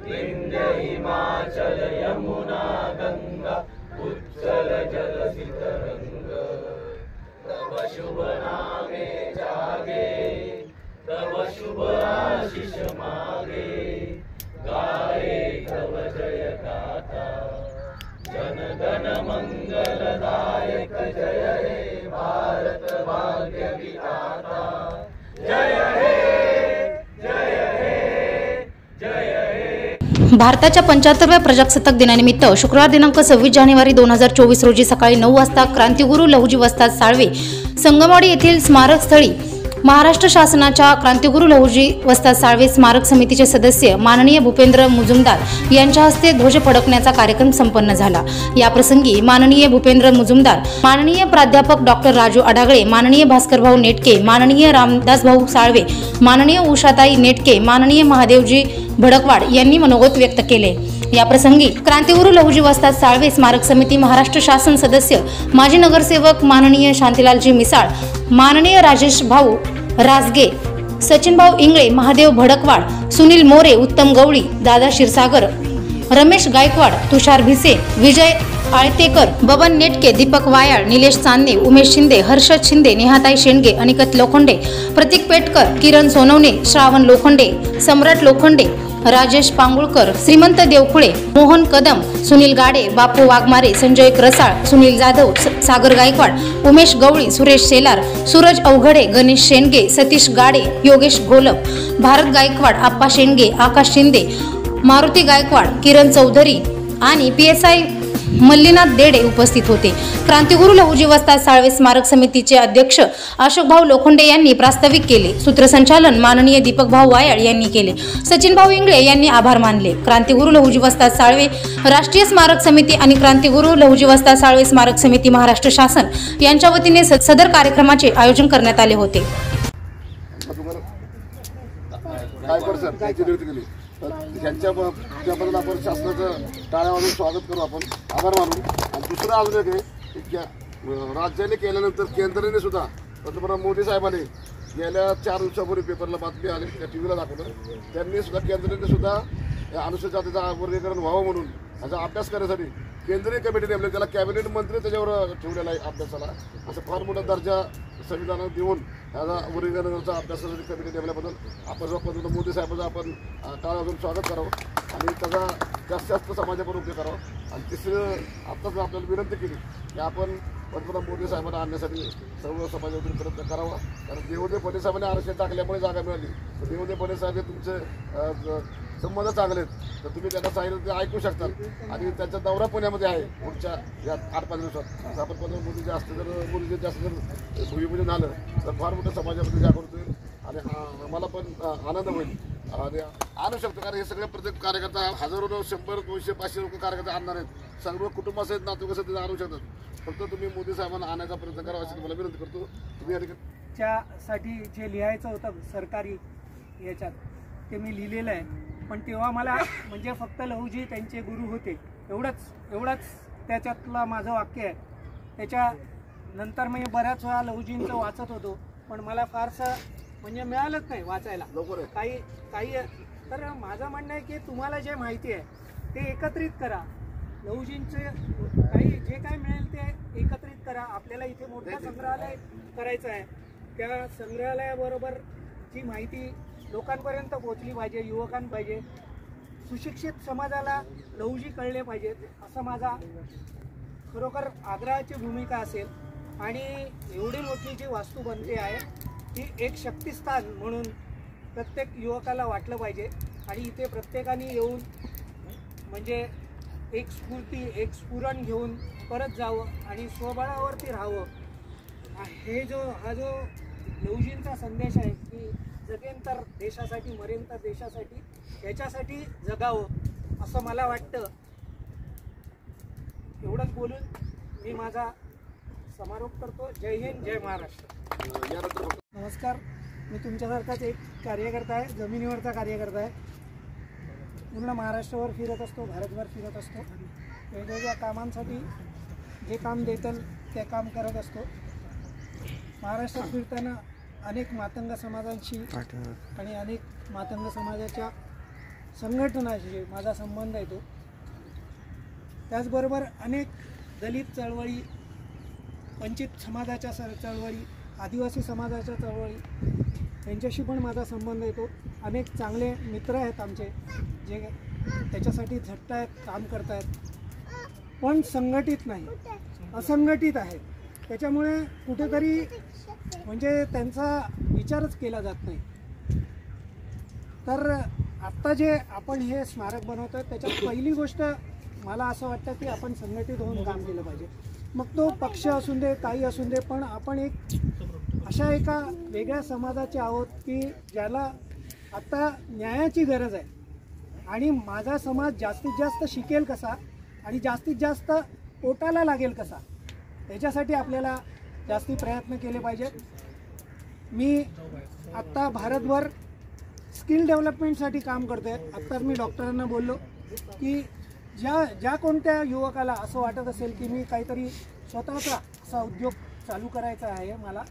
विंध्य हिमाचल यमुना गंगा उच्चल जलधि तरंग। तब शुभ नामे जागे, तब शुभ आशीष मागे। गाये तब जय गाथा, जन गण मंगलदायक। जय हे भारत भाग्य विधाता। जय हे, जय हे, जय हे। भारताच्या 75व्या प्रजासत्ताक दिनानिमित्त शुक्रवार दिनांक 26 जानेवारी 2024 रोजी सकाळी 9 वाजता क्रांतिगुरू लहुजी वस्ताद साळवे संगमवाडी येथील स्मारकस्थळी महाराष्ट्र शासनाच्या क्रांतिगुरू लहुजी वस्ताद साळवे स्मारक समितीचे सदस्य माननीय भूपेंद्र मुजुमदार यांच्या हस्ते ध्वज फडकण्याचा कार्यक्रम संपन्न झाला। या प्रसंगी माननीय भूपेंद्र मुजुमदार, माननीय प्राध्यापक डॉक्टर राजू अडागळे, माननीय भास्करभाऊ नेटके, माननीय रामदासभाऊ साळवे, माननीय उषाताई नेटके, माननीय महादेवजी भडकवाड यांनी मनोगत व्यक्त केले। या प्रसंगी क्रांतिगुरू लहुजी वस्ताद साळवे स्मारक समिती महाराष्ट्र शासन सदस्य माजी नगरसेवक माननीय शांतीलालजी मिसाळ, माननीय राजेश भाऊ राजगे, सचिन भाऊ इंगळे, महादेव भडकवाड, सुनील मोरे, उत्तम गवळी, दादा क्षीरसागर, रमेश गायकवाड, तुषार भिसे, विजय आळतेकर, बबन नेटके, दीपक वायाळ, निलेश चांदे, उमेश शिंदे, हर्षद शिंदे, नेहाताई शेंडगे, अनिकेत लोखंडे, प्रतीक पेटकर, किरण सोनवणे, श्रावण लोखंडे, सम्राट लोखंडे, राजेश पांगुळकर, श्रीमंत देवखुळे, मोहन कदम, सुनील गाडे, बापू वाघमारे, संजय क्रसाळ, सुनील जाधव, सागर गायकवाड, उमेश गवळी, सुरेश शेलार, सूरज अवघडे, गणेश शेंडगे, सतीश गाडे, योगेश घोलप, भारत गायकवाड, आप्पा शेंडगे, आकाश शिंदे, मारुती गायकवाड, किरण चौधरी आणि PSI मल्लीनाथ देडे उपस्थित होते। क्रांतिगुरू लहुजी वस्ताद साळवे स्मारक समितीचे अध्यक्ष अशोकभाऊ लोखंडे यांनी प्रास्ताविक केले। सूत्रसंचालन माननीय दीपकभाऊ वायाळ यांनी केले। सचिनभाऊ इंगळे यांनी आभार मानले। क्रांतिगुरू लहुजी वस्ताद साळवे राष्ट्रीय स्मारक समिती आणि क्रांतिगुरू लहुजी वस्ताद साळवे स्मारक समिती महाराष्ट्र शासन यांच्या वतीने सदर कार्यक्रमाचे आयोजन करण्यात आले होते। त्यांच्याबद्दल आपण शासनाचं टाळ्या वाजवून स्वागत करू, आपण आभार मानू। आणि दुसरं अजून एक राज्याने केल्यानंतर केंद्राने सुद्धा पंतप्रधान मोदी साहेबांनी गेल्या 4 दिवसापूर्वी पेपरला बातमी आली, त्या TV ला दाखवलं, त्यांनी सुद्धा केंद्राने सुद्धा अनुसूचित जातीचं वर्गीकरण व्हावं म्हणून याचा अभ्यास करण्यासाठी केंद्रीय कमिटी नेमले, त्याला कॅबिनेट मंत्री त्याच्यावर ठेवलेला आहे अभ्यासाला। असं फार मोठा दर्जा संविधानात देऊन याचा वर्गीकरणाचा अभ्यासासाठी कमिटी नेमल्याबद्दल आपण पंतप्रधान मोदी साहेबांचं आपण टाळा वाजवून स्वागत करावं आणि त्याचा जास्तीत जास्त समाजावर उपयोग करावा। आणि तिसरं आत्ताच आपल्याला विनंती केली की आपण पंतप्रधान मोदी साहेबांना आणण्यासाठी सर्व समाजावरून प्रयत्न करावा, कारण देवदेव फडणवीस साहेबांनी आरक्षण टाकल्यामुळे जागा मिळाली। तर देवदेव फडणवीस साहेब हे तुमचे संबंध चांगले आहेत, तर तुम्ही त्यांना सांगितलं ते ऐकू शकतात। आणि त्यांचा दौरा पुण्यामध्ये आहे पुढच्या या 8-5 दिवसात। आपण पंतप्रधान मोदीचे असते जर मोदीचे जास्त जर भूमिपूजन झालं तर फार मोठं समाजामध्ये जागृत होईल आणि मला पण आनंद होईल आणि आणू शकतो, कारण हे सगळे प्रत्येक कार्यकर्ता हजारो 100, 200, 500 लोक कार्यकर्ते आणणार आहेत, सर्व कुटुंबासहित नातेवाईकासहित आणू शकतात। फक्त तुम्ही मोदी साहेबांना आणायचा प्रयत्न करावा अशी तुम्हाला विनंती करतो। तुम्ही या ठिकाणी त्यासाठी जे लिहायचं होतं सरकारी याच्यात ते मी लिहिलेलं आहे, पण तेव्हा मला म्हणजे फक्त लहुजी त्यांचे गुरु होते एवढंच त्याच्यातलं माझं वाक्य आहे। त्याच्यानंतर मी बऱ्याच वेळा लहुजींचं वाचत होतो, पण मला फारसं म्हणजे मिळालंच नाही वाचायला काही। तर माझं म्हणणं आहे की तुम्हाला जे माहिती आहे ते एकत्रित करा, लहुजींचे काही जे काय मिळेल ते एकत्रित करा। आपल्याला इथे मोठं संग्रहालय करायचं आहे, त्या संग्रहालयाबरोबर जी माहिती लोकांपर्यंत पोहोचली पाहिजे, युवकांपाहिजे, सुशिक्षित समाजाला लहुजी कळले पाहिजेत, असं माझा खरोखर आग्रहाची भूमिका असेल। आणि एवढी मोठी जी वास्तू बनते आहे ती एक शक्तिस्थान म्हणून प्रत्येक युवकाला वाटलं पाहिजे आणि इथे प्रत्येकाने येऊन म्हणजे एक स्फूर्ती, एक स्फुरण घेऊन परत जावं आणि स्वबळावरती राहावं। हा जो लहुजींचा संदेश आहे की जगेन तर देशासाठी, मरेन तर देशासाठी, याच्यासाठी जगावं असं मला वाटतं। एवढंच बोलून मी माझा समारोप करतो। जय हिंद, जय महाराष्ट्र। नमस्कार, मी तुमच्यासारखाच एक कार्यकर्ता आहे, जमिनीवरचा कार्यकर्ता आहे। पूर्ण महाराष्ट्रावर फिरत असतो, भारतभर फिरत असतो, वेगवेगळ्या कामांसाठी जे काम देतील ते काम करत असतो। महाराष्ट्रात फिरताना अनेक मातंग समाजांशी आणि अनेक मातंग समाजाच्या संघटनाशी माझा संबंध आहे तो. त्याचबरोबर अनेक दलित चळवळी, वंचित समाजाच्या चळवळी, आदिवासी समाजाच्या चळवळी यांच्याशी पण माझा संबंध येतो. अनेक चांगले मित्र आहेत आमचे जे त्याच्यासाठी झटतायत, काम करतायत, पण संघटित नाही, असंघटित आहेत. त्याच्यामुळे कुठेतरी म्हणजे त्यांचा विचारच केला जात नाही. तर आत्ता जे आपण हे स्मारक बनवतो आहे त्याच्यात पहिली गोष्ट मला असं वाटतं की आपण संघटित होऊन काम केलं पाहिजे. मग तो पक्ष असून दे, काही असून दे, पण आपण एक अशा एका वेगळ्या समाजाचे आहोत की ज्याला आता न्यायाची गरज आहे. आणि माझा समाज जास्तीत जास्त शिकेल कसा आणि जास्तीत जास्त पोटाला लागेल कसा, याच्यासाठी आपल्याला जास्ती प्रयत्न केले पाहिजेत. मी आत्ता भारतभर स्किल डेव्हलपमेंटसाठी काम करतो आहे. आत्ताच मी डॉक्टरांना बोललो की ज्या कोणत्या युवकाला असं वाटत असेल की मी काहीतरी स्वतःचा असा उद्योग चालू करायचा आहे मला,